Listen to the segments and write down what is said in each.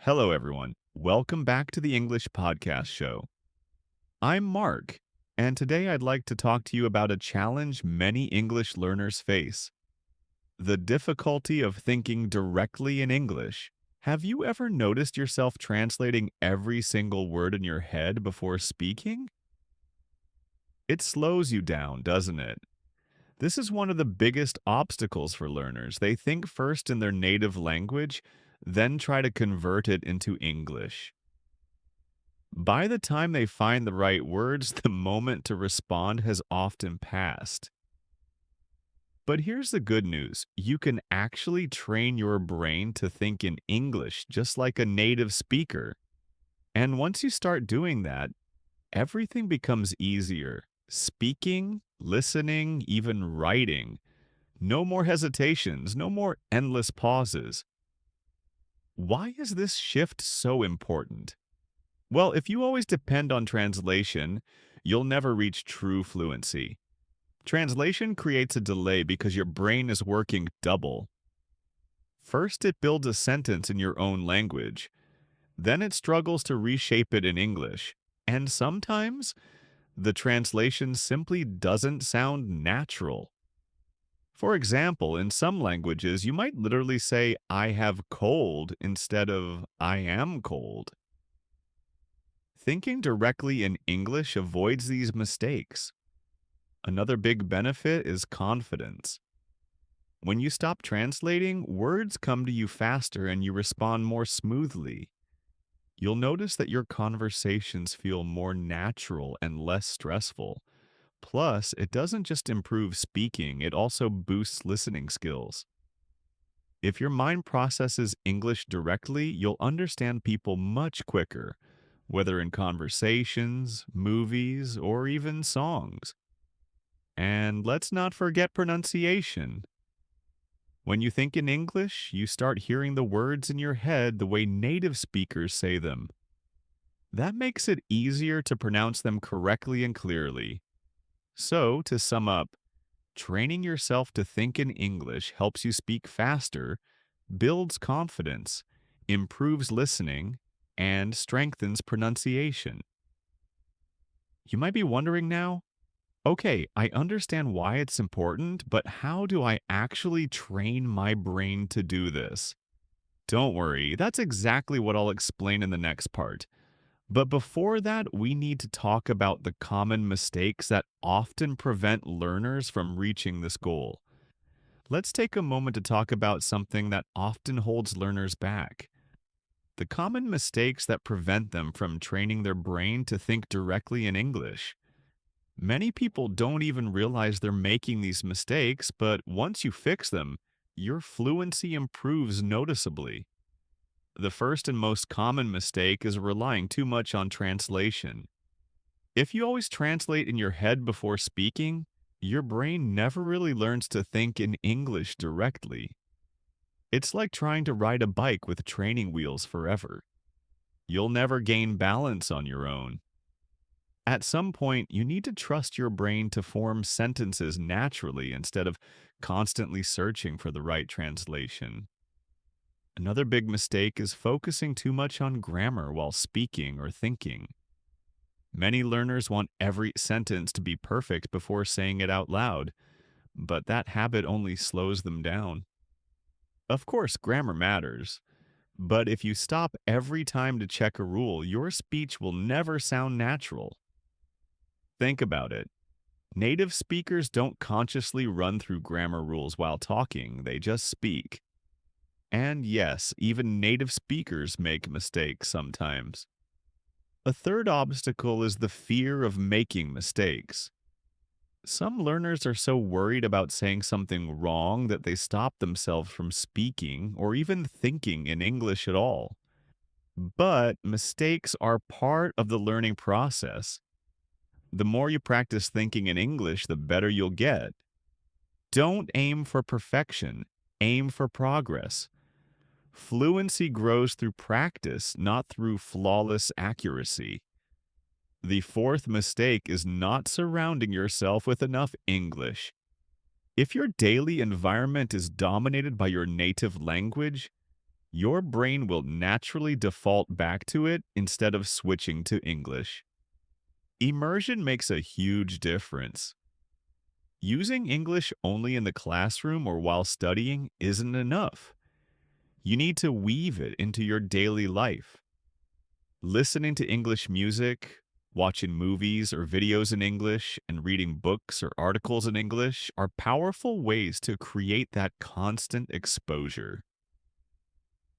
Hello, everyone. Welcome back to the English Podcast Show. I'm Mark, and today I'd like to talk to you about a challenge many English learners face: the difficulty of thinking directly in English. Have you ever noticed yourself translating every single word in your head before speaking? It slows you down, doesn't it? This is one of the biggest obstacles for learners. They think first in their native language, then try to convert it into English. By the time they find the right words, the moment to respond has often passed. But here's the good news: you can actually train your brain to think in English just like a native speaker. And once you start doing that, everything becomes easier. Speaking, listening, even writing. No more hesitations, no more endless pauses. Why is this shift so important? Well, if you always depend on translation, you'll never reach true fluency. Translation creates a delay because your brain is working double. First, it builds a sentence in your own language. Then it struggles to reshape it in English. And sometimes, the translation simply doesn't sound natural. For example, in some languages, you might literally say, "I have cold," instead of "I am cold." Thinking directly in English avoids these mistakes. Another big benefit is confidence. When you stop translating, words come to you faster and you respond more smoothly. You'll notice that your conversations feel more natural and less stressful. Plus, it doesn't just improve speaking, it also boosts listening skills. If your mind processes English directly, you'll understand people much quicker, whether in conversations, movies, or even songs. And let's not forget pronunciation. When you think in English, you start hearing the words in your head the way native speakers say them. That makes it easier to pronounce them correctly and clearly. So, to sum up, training yourself to think in English helps you speak faster, builds confidence, improves listening, and strengthens pronunciation. You might be wondering now, okay, I understand why it's important, but how do I actually train my brain to do this? Don't worry, that's exactly what I'll explain in the next part. But before that, we need to talk about the common mistakes that often prevent learners from reaching this goal. Let's take a moment to talk about something that often holds learners back: the common mistakes that prevent them from training their brain to think directly in English. Many people don't even realize they're making these mistakes, but once you fix them, your fluency improves noticeably. The first and most common mistake is relying too much on translation. If you always translate in your head before speaking, your brain never really learns to think in English directly. It's like trying to ride a bike with training wheels forever. You'll never gain balance on your own. At some point, you need to trust your brain to form sentences naturally instead of constantly searching for the right translation. Another big mistake is focusing too much on grammar while speaking or thinking. Many learners want every sentence to be perfect before saying it out loud, but that habit only slows them down. Of course, grammar matters, but if you stop every time to check a rule, your speech will never sound natural. Think about it. Native speakers don't consciously run through grammar rules while talking, they just speak. And yes, even native speakers make mistakes sometimes. A third obstacle is the fear of making mistakes. Some learners are so worried about saying something wrong that they stop themselves from speaking or even thinking in English at all. But mistakes are part of the learning process. The more you practice thinking in English, the better you'll get. Don't aim for perfection, aim for progress. Fluency grows through practice, not through flawless accuracy. The fourth mistake is not surrounding yourself with enough English. If your daily environment is dominated by your native language, your brain will naturally default back to it instead of switching to English. Immersion makes a huge difference. Using English only in the classroom or while studying isn't enough. You need to weave it into your daily life. Listening to English music, watching movies or videos in English, and reading books or articles in English are powerful ways to create that constant exposure.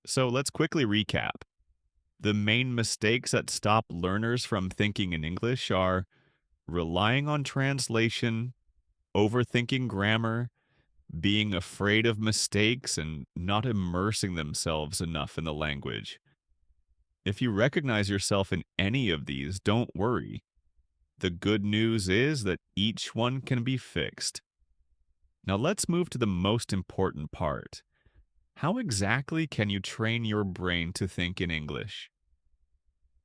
So let's quickly recap. The main mistakes that stop learners from thinking in English are relying on translation, overthinking grammar, being afraid of mistakes, and not immersing themselves enough in the language. If you recognize yourself in any of these, don't worry. The good news is that each one can be fixed. Now let's move to the most important part. How exactly can you train your brain to think in English?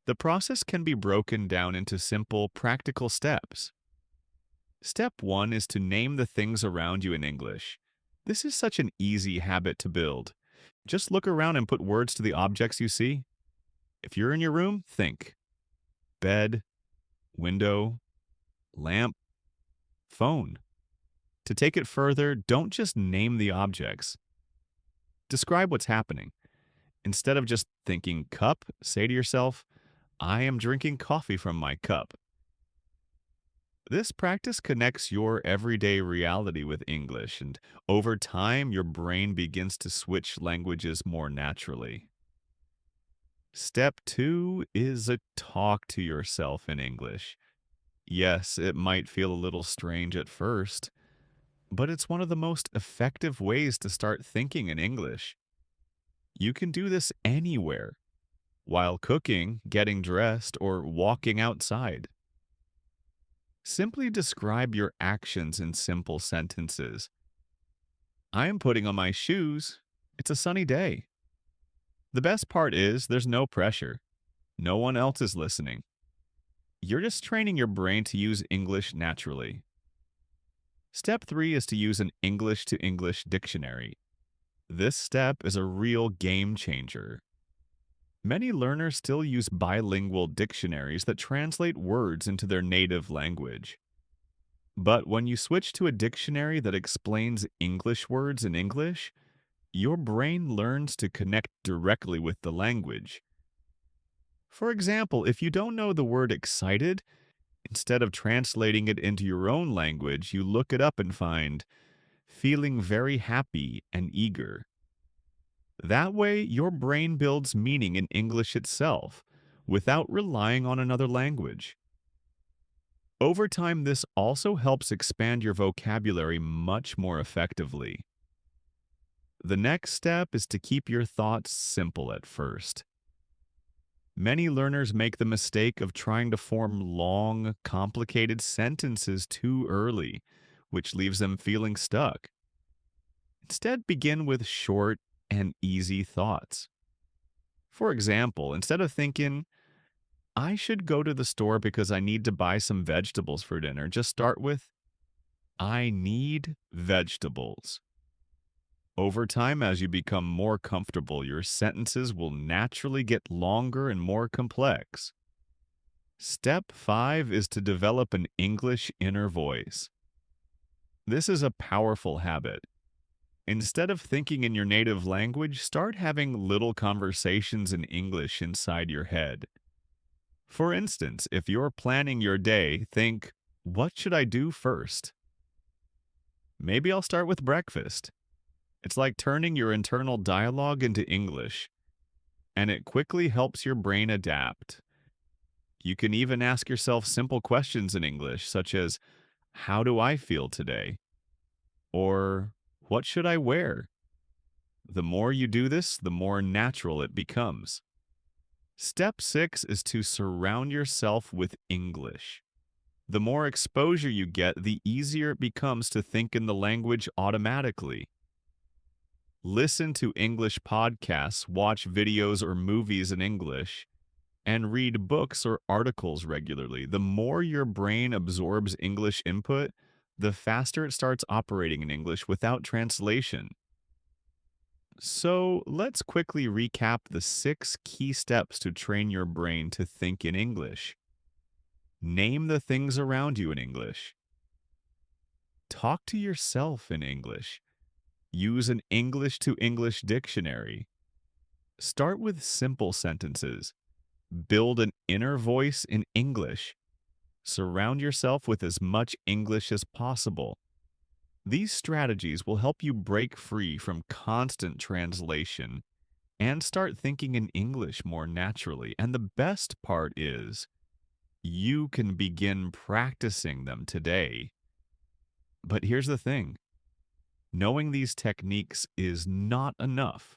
The process can be broken down into simple, practical steps. Step 1 is to name the things around you in English. This is such an easy habit to build. Just look around and put words to the objects you see. If you're in your room, think bed, window, lamp, phone. To take it further, don't just name the objects. Describe what's happening. Instead of just thinking cup, say to yourself, I am drinking coffee from my cup. This practice connects your everyday reality with English, and over time, your brain begins to switch languages more naturally. Step 2 is a talk to yourself in English. Yes, it might feel a little strange at first, but it's one of the most effective ways to start thinking in English. You can do this anywhere, while cooking, getting dressed, or walking outside. Simply describe your actions in simple sentences. I am putting on my shoes. It's a sunny day. The best part is there's no pressure. No one else is listening. You're just training your brain to use English naturally. Step 3 is to use an English to English dictionary. This step is a real game changer. Many learners still use bilingual dictionaries that translate words into their native language. But when you switch to a dictionary that explains English words in English, your brain learns to connect directly with the language. For example, if you don't know the word excited, instead of translating it into your own language, you look it up and find feeling very happy and eager. That way, your brain builds meaning in English itself without relying on another language. Over time, this also helps expand your vocabulary much more effectively. The next step is to keep your thoughts simple at first. Many learners make the mistake of trying to form long, complicated sentences too early, which leaves them feeling stuck. Instead, begin with short and easy thoughts. For example, instead of thinking, I should go to the store because I need to buy some vegetables for dinner, just start with, I need vegetables. Over time, as you become more comfortable, your sentences will naturally get longer and more complex. Step 5 is to develop an English inner voice. This is a powerful habit. Instead of thinking in your native language, start having little conversations in English inside your head. For instance, if you're planning your day, think, what should I do first? Maybe I'll start with breakfast. It's like turning your internal dialogue into English, and it quickly helps your brain adapt. You can even ask yourself simple questions in English, such as, how do I feel today? Or, what should I wear? The more you do this, the more natural it becomes. Step 6 is to surround yourself with English. The more exposure you get, the easier it becomes to think in the language automatically. Listen to English podcasts, watch videos or movies in English, and read books or articles regularly. The more your brain absorbs English input, the faster it starts operating in English without translation. So let's quickly recap the 6 key steps to train your brain to think in English. Name the things around you in English. Talk to yourself in English. Use an English to English dictionary. Start with simple sentences. Build an inner voice in English. Surround yourself with as much English as possible. These strategies will help you break free from constant translation and start thinking in English more naturally. And the best part is, you can begin practicing them today. But here's the thing, knowing these techniques is not enough.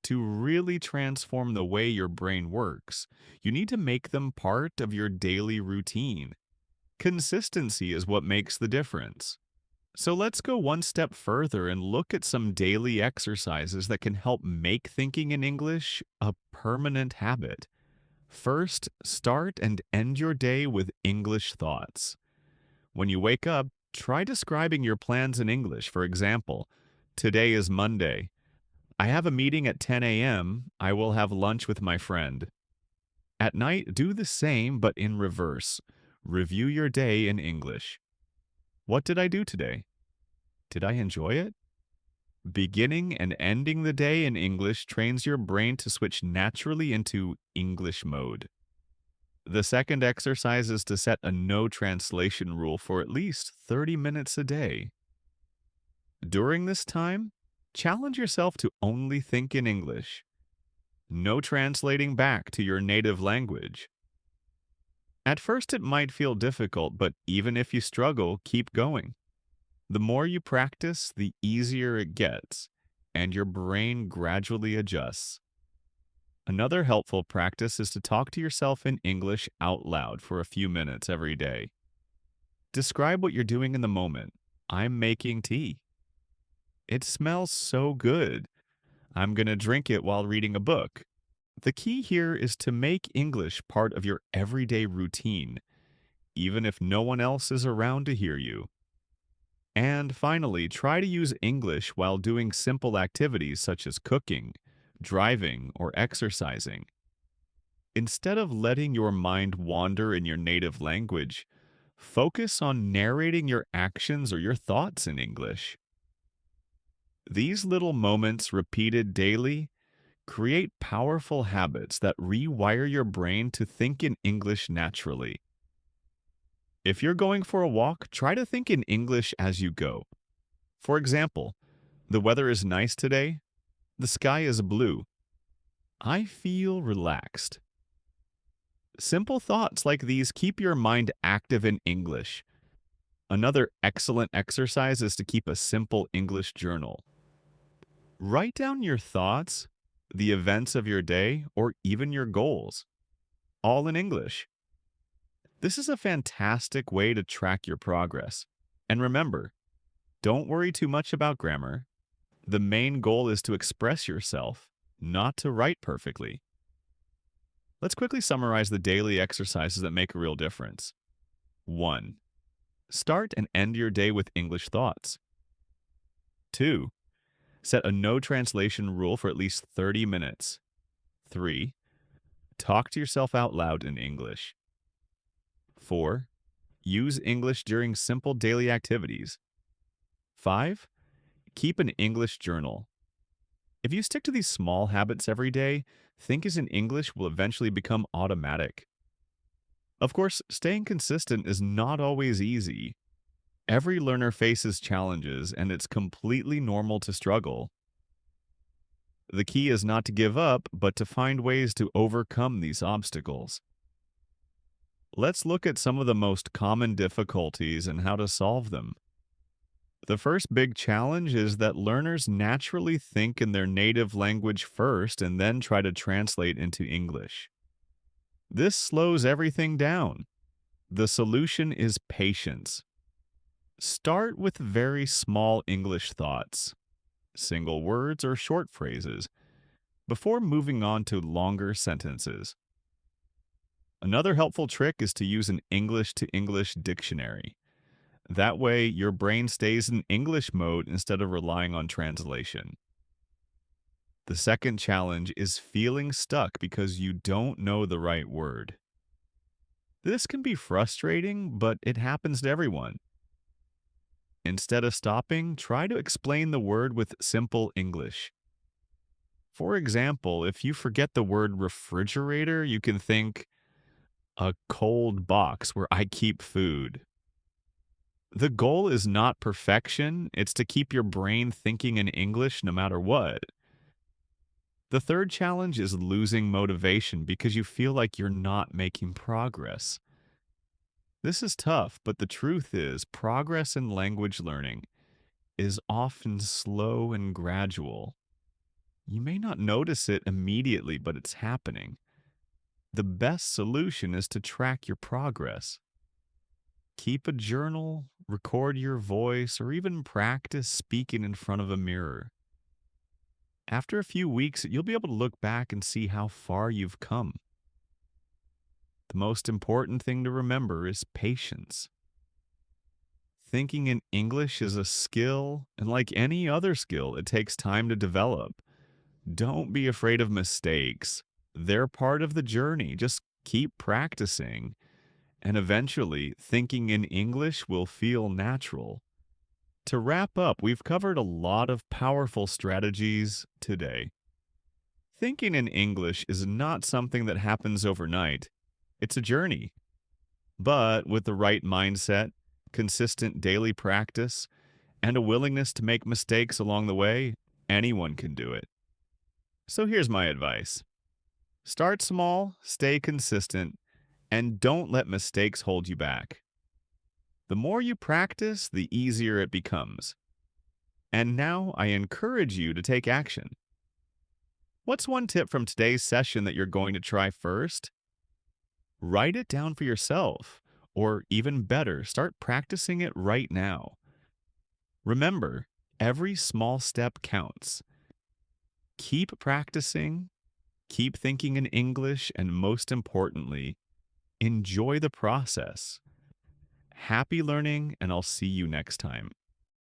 To really transform the way your brain works, you need to make them part of your daily routine. Consistency is what makes the difference. So let's go one step further and look at some daily exercises that can help make thinking in English a permanent habit. First, start and end your day with English thoughts. When you wake up, try describing your plans in English. For example, today is Monday. I have a meeting at 10 a.m. I will have lunch with my friend. At night, do the same but in reverse. Review your day in English. What did I do today? Did I enjoy it? Beginning and ending the day in English trains your brain to switch naturally into English mode. The second exercise is to set a no translation rule for at least 30 minutes a day. During this time, challenge yourself to only think in English. No translating back to your native language. At first, it might feel difficult, but even if you struggle, keep going. The more you practice, the easier it gets, and your brain gradually adjusts. Another helpful practice is to talk to yourself in English out loud for a few minutes every day. Describe what you're doing in the moment. I'm making tea. It smells so good. I'm going to drink it while reading a book. The key here is to make English part of your everyday routine, even if no one else is around to hear you. And finally, try to use English while doing simple activities such as cooking, driving, or exercising. Instead of letting your mind wander in your native language, focus on narrating your actions or your thoughts in English. These little moments, repeated daily, create powerful habits that rewire your brain to think in English naturally. If you're going for a walk, try to think in English as you go. For example, the weather is nice today. The sky is blue. I feel relaxed. Simple thoughts like these keep your mind active in English. Another excellent exercise is to keep a simple English journal. Write down your thoughts, the events of your day, or even your goals, all in English. This is a fantastic way to track your progress. And remember, don't worry too much about grammar. The main goal is to express yourself, not to write perfectly. Let's quickly summarize the daily exercises that make a real difference. 1. Start and end your day with English thoughts. 2. Set a no translation rule for at least 30 minutes. 3. Talk to yourself out loud in English. 4. Use English during simple daily activities. 5. Keep an English journal. If you stick to these small habits every day, think as in English will eventually become automatic. Of course, staying consistent is not always easy. Every learner faces challenges, and it's completely normal to struggle. The key is not to give up, but to find ways to overcome these obstacles. Let's look at some of the most common difficulties and how to solve them. The first big challenge is that learners naturally think in their native language first and then try to translate into English. This slows everything down. The solution is patience. Start with very small English thoughts, single words or short phrases, before moving on to longer sentences. Another helpful trick is to use an English to English dictionary. That way, your brain stays in English mode instead of relying on translation. The second challenge is feeling stuck because you don't know the right word. This can be frustrating, but it happens to everyone. Instead of stopping, try to explain the word with simple English. For example, if you forget the word refrigerator, you can think a cold box where I keep food. The goal is not perfection, it's to keep your brain thinking in English no matter what. The third challenge is losing motivation because you feel like you're not making progress. This is tough, but the truth is, progress in language learning is often slow and gradual. You may not notice it immediately, but it's happening. The best solution is to track your progress. Keep a journal, record your voice, or even practice speaking in front of a mirror. After a few weeks, you'll be able to look back and see how far you've come. The most important thing to remember is patience. Thinking in English is a skill, and like any other skill, it takes time to develop. Don't be afraid of mistakes. They're part of the journey. Just keep practicing, and eventually, thinking in English will feel natural. To wrap up, we've covered a lot of powerful strategies today. Thinking in English is not something that happens overnight, it's a journey. But with the right mindset, consistent daily practice, and a willingness to make mistakes along the way, anyone can do it. So here's my advice: start small, stay consistent, and don't let mistakes hold you back. The more you practice, the easier it becomes. And now I encourage you to take action. What's one tip from today's session that you're going to try first? Write it down for yourself, or even better, start practicing it right now. Remember, every small step counts. Keep practicing, keep thinking in English, and most importantly, enjoy the process. Happy learning, and I'll see you next time.